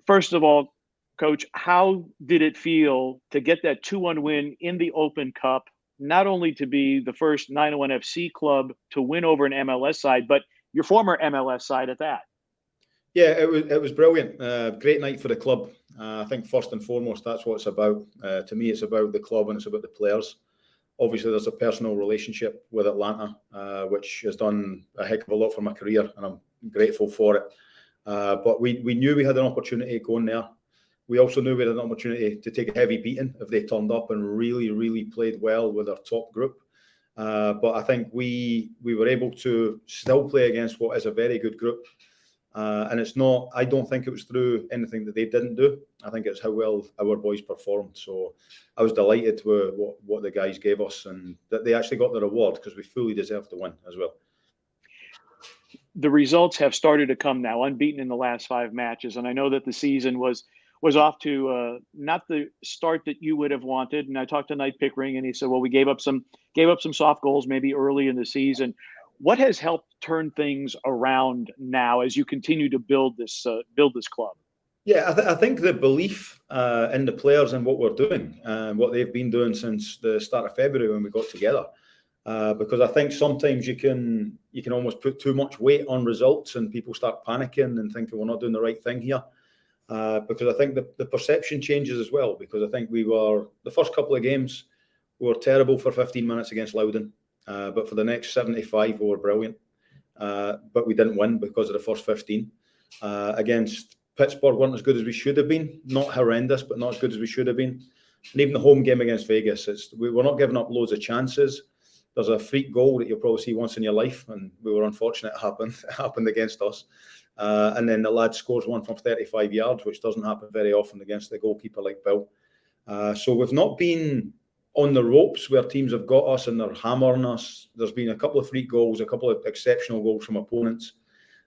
First of all, Coach, how did it feel to get that 2-1 win in the Open Cup, not only to be the first 901 FC club to win over an MLS side, but your former MLS side at that? Yeah, it was brilliant. Great night for the club. I think first and foremost, that's what it's about. To me, it's about the club and it's about the players. Obviously, there's a personal relationship with Atlanta, which has done a heck of a lot for my career, and I'm grateful for it. But we knew we had an opportunity going there. We also knew we had an opportunity to take a heavy beating if they turned up and really, really played well with our top group. But I think we were able to still play against what is a very good group. And it's not, I don't think it was through anything that they didn't do. I think it's how well our boys performed. So I was delighted with what the guys gave us, and that they actually got the reward, because we fully deserved to win as well. The results have started to come now, unbeaten in the last 5 matches. And I know that the season was off to not the start that you would have wanted. And I talked to Nighte Pickering, and he said, well, we gave up some soft goals maybe early in the season. What has helped turn things around now as you continue to build this club? Yeah, I think the belief in the players and what we're doing, what they've been doing since the start of February when we got together. Because I think sometimes you can almost put too much weight on results and people start panicking and thinking we're not doing the right thing here. Because I think the perception changes as well. Because I think the first couple of games, we were terrible for 15 minutes against Loudoun. But for the next 75, we were brilliant. But we didn't win because of the first 15. Against Pittsburgh, weren't as good as we should have been. Not horrendous, but not as good as we should have been. And even the home game against Vegas, we're not giving up loads of chances. There's a freak goal that you'll probably see once in your life, and we were unfortunate it happened against us. And then the lad scores one from 35 yards, which doesn't happen very often against a goalkeeper like Bill. So we've not been on the ropes where teams have got us and they're hammering us. There's been a couple of freak goals, a couple of exceptional goals from opponents.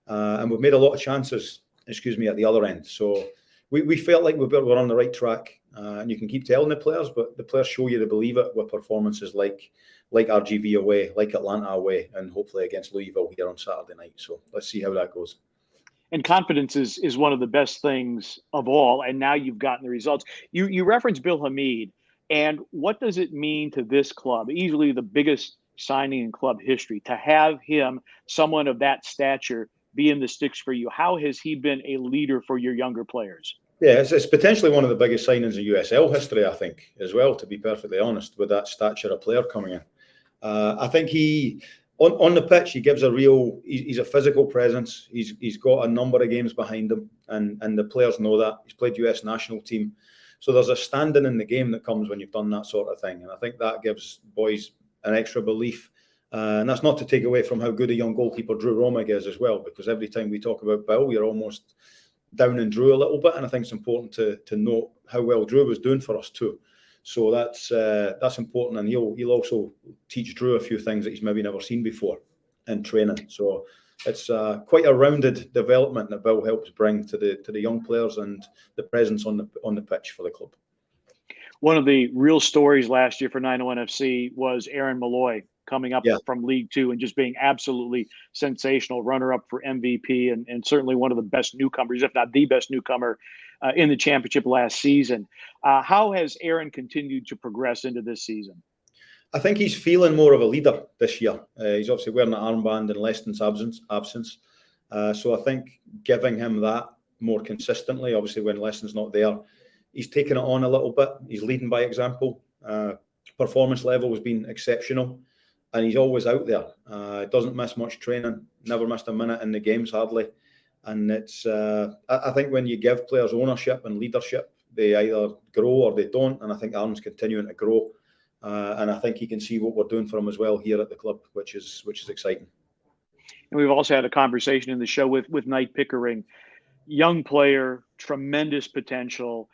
And we've made a lot of chances, at the other end. So we felt like we're on the right track. And you can keep telling the players, but the players show you to believe it with performances like RGV away, like Atlanta away, and hopefully against Louisville here on Saturday night. So let's see how that goes. And confidence is one of the best things of all. And now you've gotten the results. You referenced Bill Hamid. And what does it mean to this club, easily the biggest signing in club history, to have him, someone of that stature, be in the sticks for you? How has he been a leader for your younger players? Yeah, it's potentially one of the biggest signings in USL history, I think, as well, to be perfectly honest, with that stature of player coming in. I think he, on the pitch, he gives he's a physical presence. He's got a number of games behind him, and the players know that. He's played US national team. So there's a standing in the game that comes when you've done that sort of thing. And I think that gives boys an extra belief. And that's not to take away from how good a young goalkeeper Drew Romig is as well, because every time we talk about Bill, you're almost down in Drew a little bit. And I think it's important to note how well Drew was doing for us too. So that's important. And he'll also teach Drew a few things that he's maybe never seen before in training. So it's quite a rounded development that Bill helps bring to the young players and the presence on the pitch for the club. One of the real stories last year for 901 FC was Aaron Malloy coming up from League Two and just being absolutely sensational, runner-up for MVP, and certainly one of the best newcomers, if not the best newcomer, in the championship last season. How has Aaron continued to progress into this season? I think he's feeling more of a leader this year. He's obviously wearing an armband in Leston's absence. So I think giving him that more consistently, obviously when Leston's not there, he's taking it on a little bit. He's leading by example. Performance level has been exceptional, and he's always out there. Doesn't miss much training, never missed a minute in the games hardly. And it's I think when you give players ownership and leadership, they either grow or they don't. And I think Aaron's continuing to grow. And I think he can see what we're doing for him as well here at the club, which is exciting. And we've also had a conversation in the show with Nighte Pickering, young player, tremendous potential.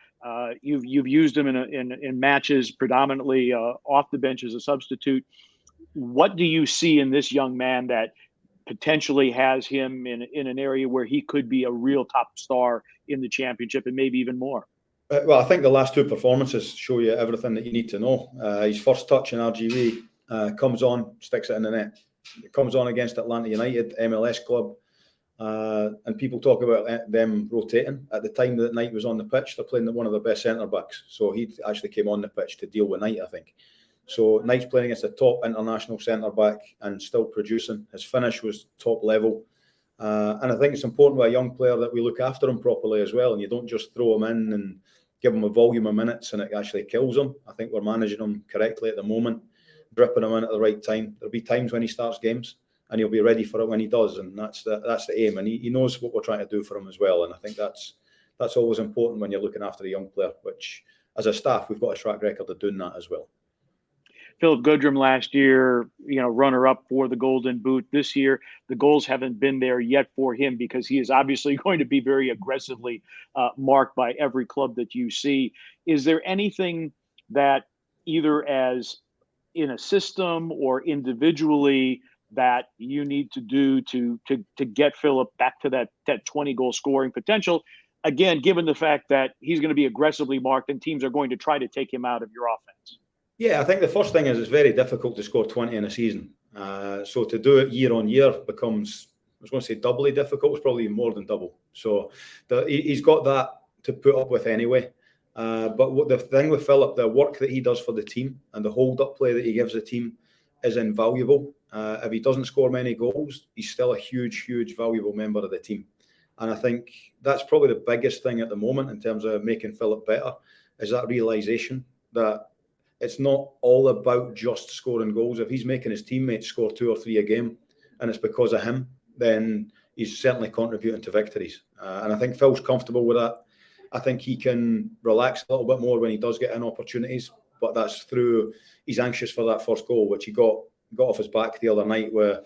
You've used him in matches predominantly off the bench as a substitute. What do you see in this young man that potentially has him in an area where he could be a real top star in the championship and maybe even more? Well, I think the last two performances show you everything that you need to know. His first touch in RGV comes on, sticks it in the net. It comes on against Atlanta United, MLS club. And people talk about them rotating. At the time that Nighte was on the pitch, they're playing one of their best centre-backs. So he actually came on the pitch to deal with Nighte, I think. So Nighte's playing against a top international centre-back and still producing. His finish was top level. And I think it's important with a young player that we look after him properly as well. And you don't just throw him in and give him a volume of minutes and it actually kills him. I think we're managing him correctly at the moment, dripping him in at the right time. There'll be times when he starts games and he'll be ready for it when he does. And that's the aim. And he knows what we're trying to do for him as well. And I think that's always important when you're looking after a young player, which as a staff, we've got a track record of doing that as well. Philip Goodrum last year, runner-up for the Golden Boot. This year, the goals haven't been there yet for him because he is obviously going to be very aggressively marked by every club that you see. Is there anything that either as in a system or individually that you need to do to get Philip back to that 20-goal scoring potential? Again, given the fact that he's going to be aggressively marked and teams are going to try to take him out of your offense. Yeah, I think the first thing is it's very difficult to score 20 in a season. So to do it year on year becomes, I was going to say doubly difficult. It's probably more than double. So he's got that to put up with anyway. But the thing with Philip, the work that he does for the team and the hold-up play that he gives the team is invaluable. If he doesn't score many goals, he's still a huge, huge, valuable member of the team. And I think that's probably the biggest thing at the moment in terms of making Philip better, is that realisation that it's not all about just scoring goals. If he's making his teammates score 2 or 3 a game and it's because of him, then he's certainly contributing to victories. And I think Phil's comfortable with that. I think he can relax a little bit more when he does get in opportunities, but that's through he's anxious for that first goal, which he got off his back the other night with a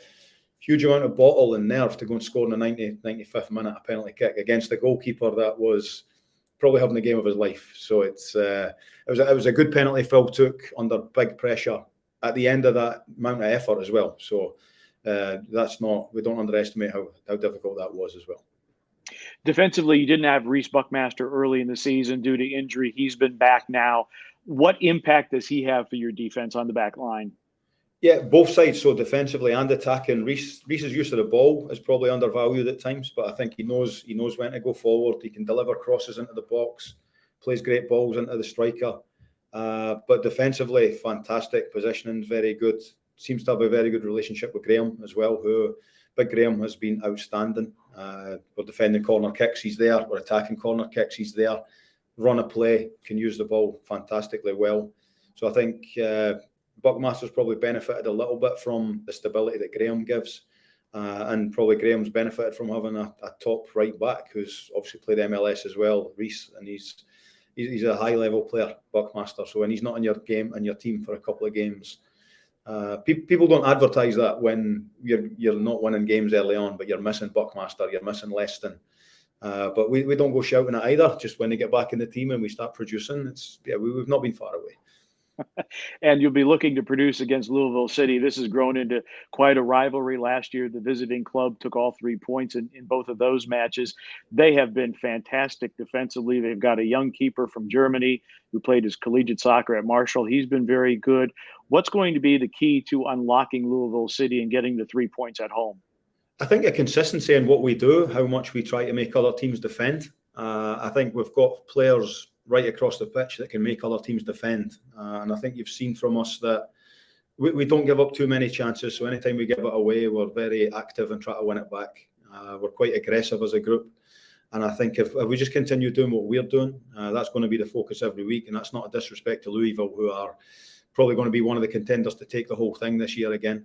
huge amount of bottle and nerve to go and score in the 95th minute a penalty kick against a goalkeeper that was probably having the game of his life. So it was a good penalty Phil took under big pressure at the end of that amount of effort as well. So we don't underestimate how difficult that was as well. Defensively, you didn't have Reece Buckmaster early in the season due to injury. He's been back now. What impact does he have for your defense on the back line? Yeah, both sides, so defensively and attacking. Reece's use of the ball is probably undervalued at times, but I think he knows when to go forward. He can deliver crosses into the box, plays great balls into the striker. But defensively, fantastic. Positioning, very good. Seems to have a very good relationship with Graham as well, who Big Graham has been outstanding. We're defending corner kicks, he's there. We're attacking corner kicks, he's there. Run a play, can use the ball fantastically well. So I think Buckmaster's probably benefited a little bit from the stability that Graham gives. And probably Graham's benefited from having a top right back who's obviously played MLS as well, Reece, and he's a high level player, Buckmaster. So when he's not in your team for a couple of games, people don't advertise that when you're not winning games early on, but you're missing Buckmaster, you're missing Leston. But we don't go shouting it either. Just when they get back in the team and we start producing, we've not been far away. And you'll be looking to produce against Louisville City. This has grown into quite a rivalry. Last year, the visiting club took all 3 points in both of those matches. They have been fantastic defensively. They've got a young keeper from Germany who played his collegiate soccer at Marshall. He's been very good. What's going to be the key to unlocking Louisville City and getting the 3 points at home? I think a consistency in what we do, how much we try to make other teams defend. I think we've got players right across the pitch that can make other teams defend. And I think you've seen from us that we don't give up too many chances. So anytime we give it away, we're very active and try to win it back. We're quite aggressive as a group. And I think if we just continue doing what we're doing, that's going to be the focus every week. And that's not a disrespect to Louisville, who are probably going to be one of the contenders to take the whole thing this year again.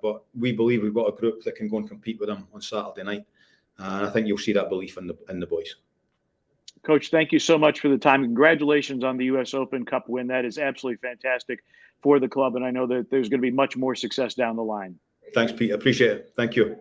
But we believe we've got a group that can go and compete with them on Saturday night. And I think you'll see that belief in the boys. Coach, thank you so much for the time. Congratulations on the U.S. Open Cup win. That is absolutely fantastic for the club, and I know that there's going to be much more success down the line. Thanks, Pete. Appreciate it. Thank you.